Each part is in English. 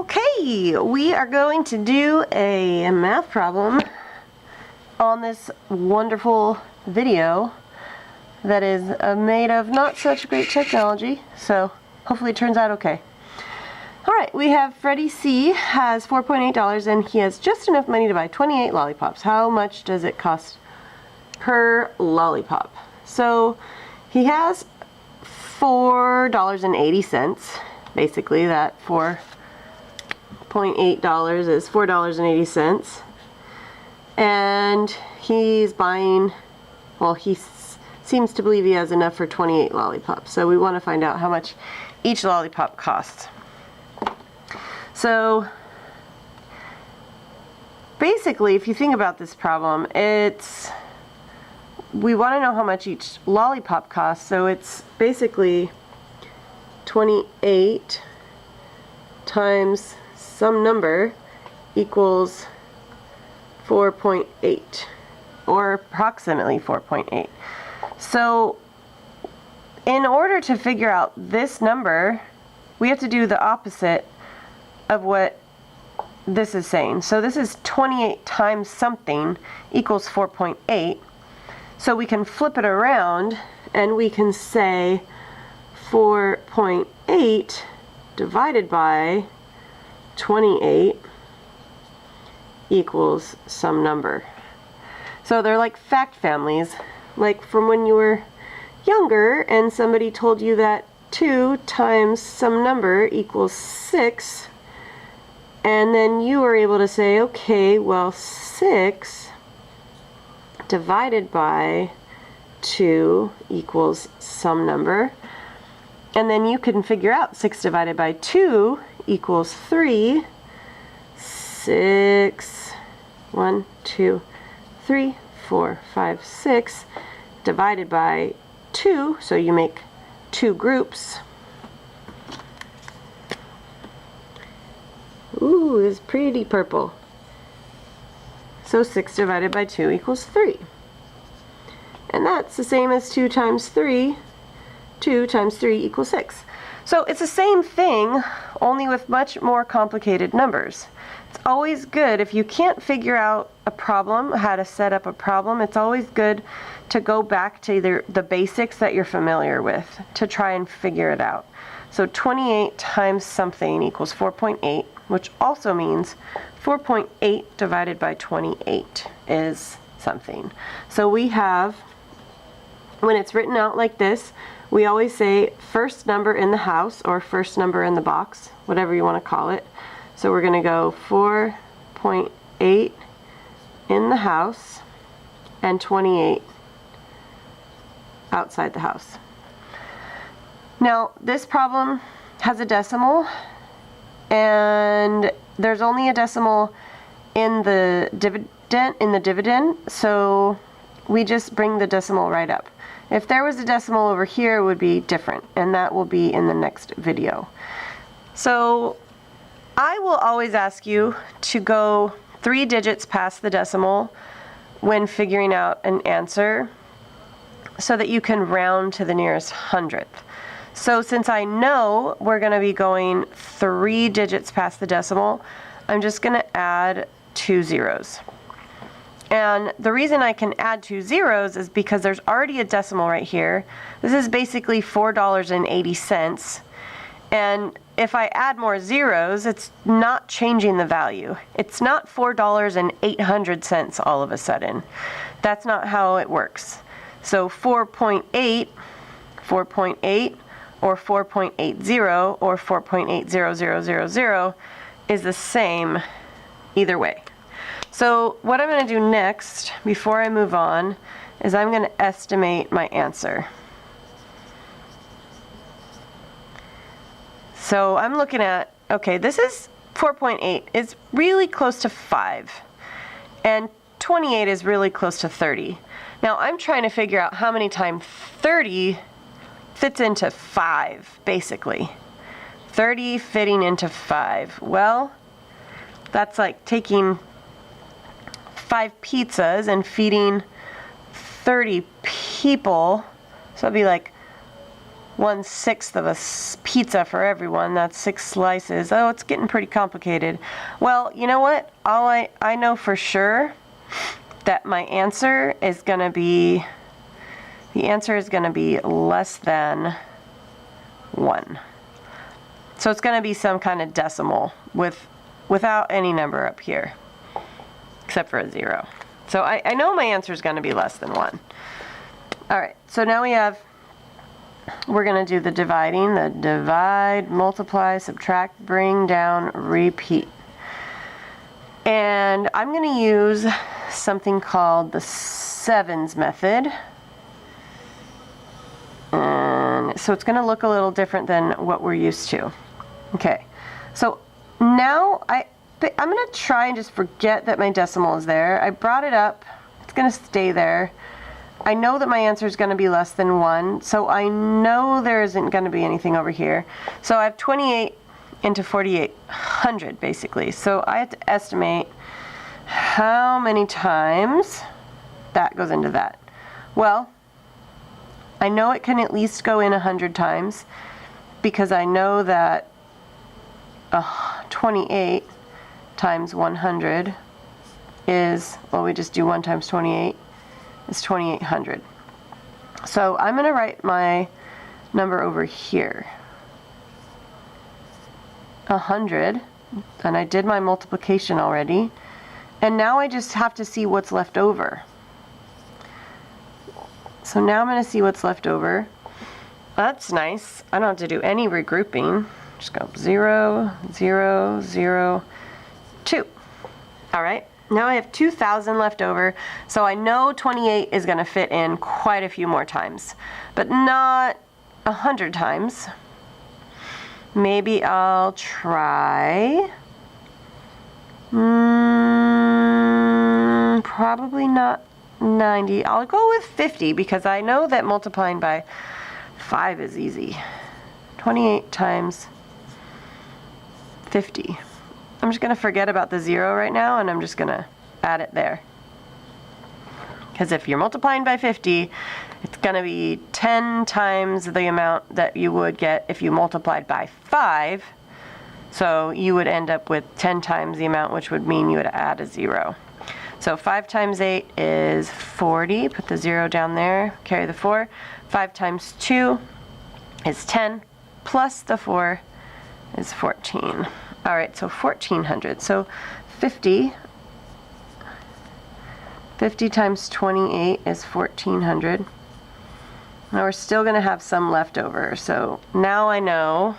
Okay, we are going to do a math problem on this wonderful video that is made of not such great technology, so hopefully it turns out okay. Alright, we have Freddie C. has $4.8 and he has just enough money to buy 28 lollipops. How much does it cost per lollipop? So he has $4.80. Basically, that $4.8 is $4.80. And he's buying, well, he seems to believe he has enough for 28 lollipops. So we want to find out how much each lollipop costs. So basically, if you think about this problem, we want to know how much each lollipop costs. So it's basically 28 times some number equals 4.8, or approximately 4.8. So in order to figure out this number, we have to do the opposite of what this is saying. So this is 28 times something equals 4.8. So we can flip it around and we can say 4.8 divided by 28 equals some number. So they're like fact families, like from when you were younger and somebody told you that 2 times some number equals 6, and then you were able to say, okay, well, 6 divided by 2 equals some number. And then you can figure out 6 divided by 2 equals 3. 6, 1, 2, 3, 4, 5, 6 divided by 2, so you make 2 groups. Ooh, it's pretty purple. So 6 divided by 2 equals 3. And that's the same as 2 times 3. 2 times 3 equals 6. So it's the same thing, only with much more complicated numbers. It's always good, if you can't figure out a problem, how to set up a problem, it's always good to go back to either the basics that you're familiar with to try and figure it out. So 28 times something equals 4.8, which also means 4.8 divided by 28 is something. So we have, when it's written out like this, we always say first number in the house or first number in the box, whatever you want to call it. So we're going to go 4.8 in the house and 28 outside the house. Now this problem has a decimal, and there's only a decimal in the dividend, so we just bring the decimal right up. If there was a decimal over here, it would be different, and that will be in the next video. So I will always ask you to go 3 digits past the decimal when figuring out an answer so that you can round to the nearest hundredth. So since I know we're going to be going 3 digits past the decimal, I'm just going to add 2 zeros. And the reason I can add 2 zeros is because there's already a decimal right here. This is basically $4.80. And if I add more zeros, it's not changing the value. It's not $4.800 all of a sudden. That's not how it works. So 4.8, or 4.80, or 4.8000 is the same either way. So what I'm going to do next, before I move on, is I'm going to estimate my answer. So I'm looking at, okay, this is 4.8. It's really close to 5. And 28 is really close to 30. Now I'm trying to figure out how many times 30 fits into 5, basically. 30 fitting into 5. Well, that's like taking 5 pizzas and feeding 30 people. So it'd be like 1/6 of a pizza for everyone. That's 6 slices. Oh, it's getting pretty complicated. Well, you know what? I know for sure that my answer is going to be, the answer is going to be less than 1. So it's going to be some kind of decimal without any number up here, except for a 0. So I know my answer is going to be less than 1. All right, so now we're going to do the dividing, the divide, multiply, subtract, bring down, repeat. And I'm going to use something called the sevens method. And so it's going to look a little different than what we're used to. Okay, so now I'm going to try and just forget that my decimal is there. I brought it up. It's going to stay there. I know that my answer is going to be less than 1, so I know there isn't going to be anything over here. So I have 28 into 4,800 basically. So I have to estimate how many times that goes into that. Well, I know it can at least go in 100 times because I know that 28 times 100 is, well, we just do 1 times 28 is 2,800. So I'm going to write my number over here. 100, and I did my multiplication already, and now I just have to see what's left over. So now I'm going to see what's left over. That's nice. I don't have to do any regrouping. Just go 0, 0, 0, 2. All right, now I have 2,000 left over, so I know 28 is going to fit in quite a few more times, but not 100 times. Maybe I'll try, probably not 90. I'll go with 50 because I know that multiplying by 5 is easy. 28 times 50. I'm just going to forget about the 0 right now, and I'm just going to add it there. Because if you're multiplying by 50, it's going to be 10 times the amount that you would get if you multiplied by 5. So you would end up with 10 times the amount, which would mean you would add a 0. So 5 times 8 is 40. Put the 0 down there. Carry the 4. 5 times 2 is 10. Plus the 4 is 14. All right, so 1,400. So 50 times 28 is 1,400. Now we're still going to have some left over. So now I know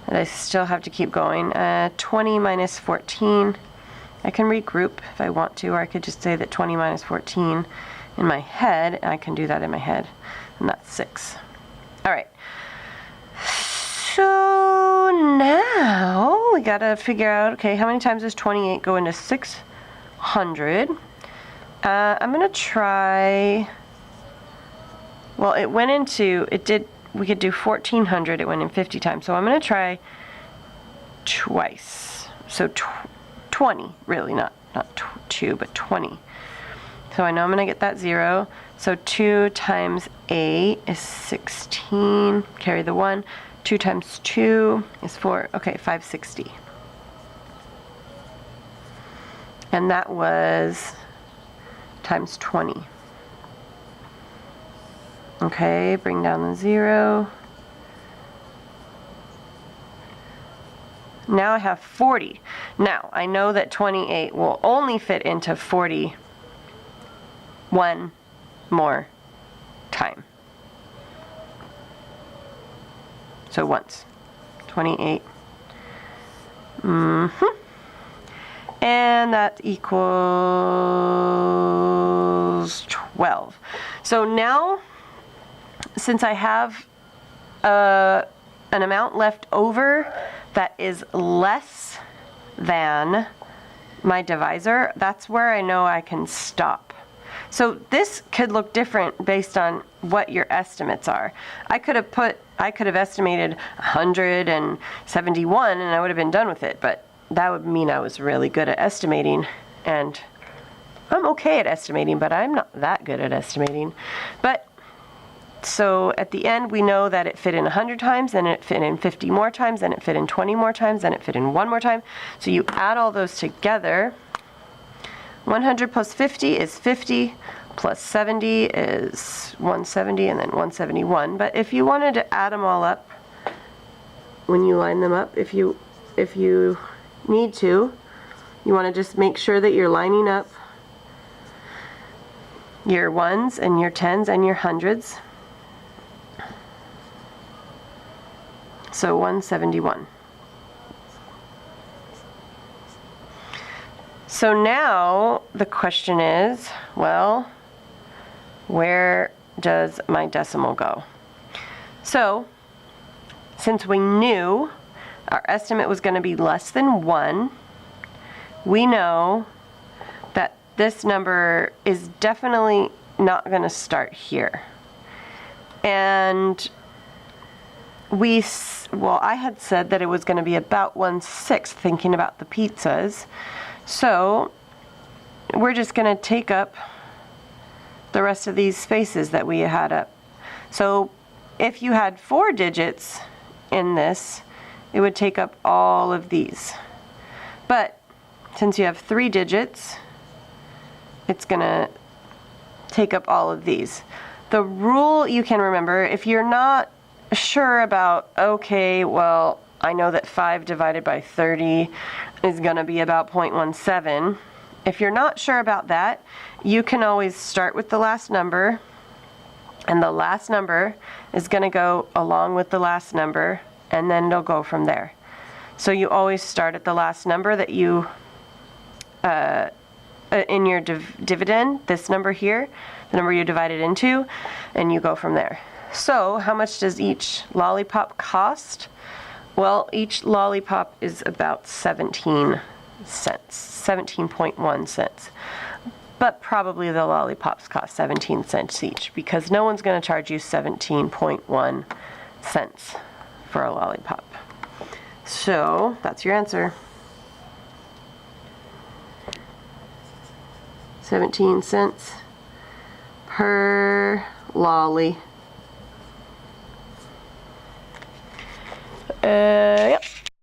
that I still have to keep going. 20 minus 14. I can regroup if I want to, or I could just say that 20 minus 14 in my head. I can do that in my head, and that's 6. All right. So now we got to figure out, okay, how many times does 28 go into 600? I'm going to try, well, it went into, we could do 1,400, it went in 50 times. So I'm going to try twice. So 20, really, not 2, but 20. So I know I'm going to get that 0. So 2 times 8 is 16. Carry the 1. 2 times 2 is 4. Okay, 560. And that was times 20. Okay, bring down the 0. Now I have 40. Now, I know that 28 will only fit into 40 one more time. So once. 28. And that equals 12. So now, since I have an amount left over that is less than my divisor, that's where I know I can stop. So this could look different based on what your estimates are. I could have estimated 171 and I would have been done with it, but that would mean I was really good at estimating, and I'm okay at estimating, but I'm not that good at estimating. But So at the end, we know that it fit in 100 times, then it fit in 50 more times, then it fit in 20 more times, then it fit in 1 more time. So you add all those together. 100 plus 50 is 50, plus 70 is 170, and then 171. But if you wanted to add them all up, when you line them up, if you need to, you want to just make sure that you're lining up your ones and your tens and your hundreds. So 171. So now the question is, well, where does my decimal go? So since we knew our estimate was going to be less than 1, we know that this number is definitely not going to start here. And I had said that it was going to be about 1/6, thinking about the pizzas. So we're just going to take up the rest of these spaces that we had up. So if you had 4 digits in this, it would take up all of these. But since you have 3 digits, it's going to take up all of these. The rule you can remember, if you're not sure about, okay, well, I know that 5 divided by 30 is going to be about 0.17. If you're not sure about that, you can always start with the last number, and the last number is going to go along with the last number, and then it'll go from there. So you always start at the last number that you, in your dividend, this number here, the number you divide it into, and you go from there. So how much does each lollipop cost? Well, each lollipop is about 17 cents, 17.1 cents. But probably the lollipops cost 17 cents each, because no one's going to charge you 17.1 cents for a lollipop. So that's your answer. 17 cents per lolly. Yep.